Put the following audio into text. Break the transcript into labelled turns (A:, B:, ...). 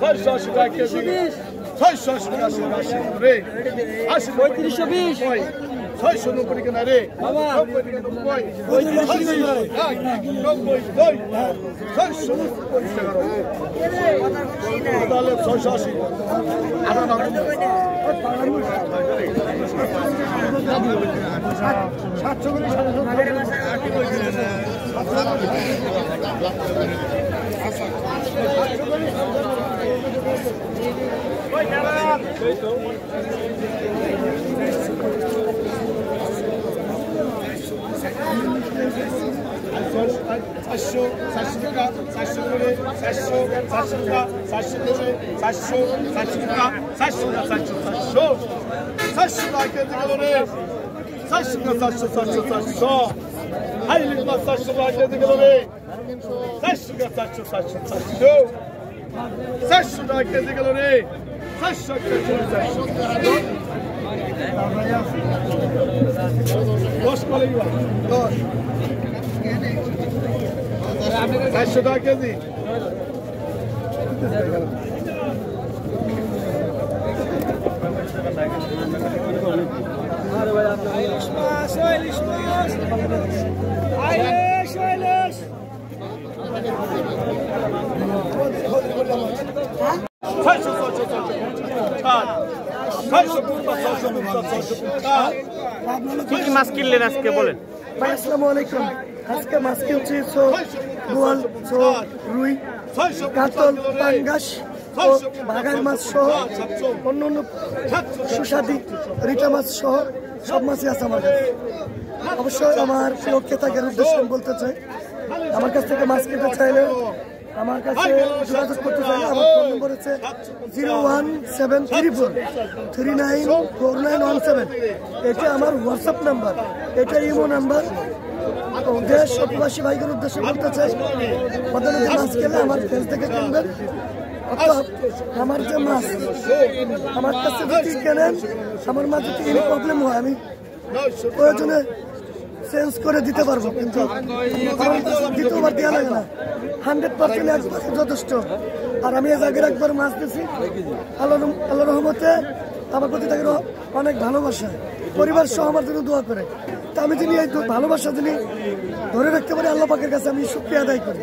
A: 680 টাকা কেজি 680 টাকা রে
B: 3520
A: 690 কেনা রে 90 টাকা 680 টাকা কেজি
B: কি কি মাছ কিনলেন আজকে বলেন?
C: ভাই আসসালামু আলাইকুম। আজকে মাছ কিনছি বোয়াল, রুই, কাতল, পাঙ্গাস ও ভাগার মাছ সহ অন্য সুস্বাদু রিটা মাছ সহ সব মাছই আছে আমার কাছে। অবশ্যই আমার প্রিয় ক্রেতাদের উদ্দেশ্যে আমি বলতে চাই, আমার কাছ থেকে মাছ কিনতে চাইলে আমার কাছে যোগাযোগ করতে চাইলে আমার ফোন নম্বর হচ্ছে 01734394917। এটা আমার হোয়াটসঅ্যাপ নাম্বার, এটা ইমো নাম্বার। দেশ ও প্রবাসী ভাইদের উদ্দেশ্যে বলতে চাই, প্রধানত মাছ খেলে আমার ফেস থেকে কিনবেন। অর্থাৎ আমার যে মাছ আমার কাছে যদি কেনেন, আমার মাছ যদি কোনো প্রবলেম হয় আমি প্রয়োজনে চেঞ্জ করে দিতে পারবো, কিন্তু দ্বিতীয়বার দেওয়া লাগে না। 100% একবার যথেষ্ট। আর আমি এর আগের একবার মাছ দিয়েছি, আল্লাহ রহমতে আমার প্রতি তাকে অনেক ভালোবাসা, পরিবার সহ আমার জন্য দোয়া করে। তা আমি যিনি এই ভালোবাসা যিনি ধরে রাখতে পারি, আল্লাহ পাকের কাছে আমি শুকরিয়া আদায় করি।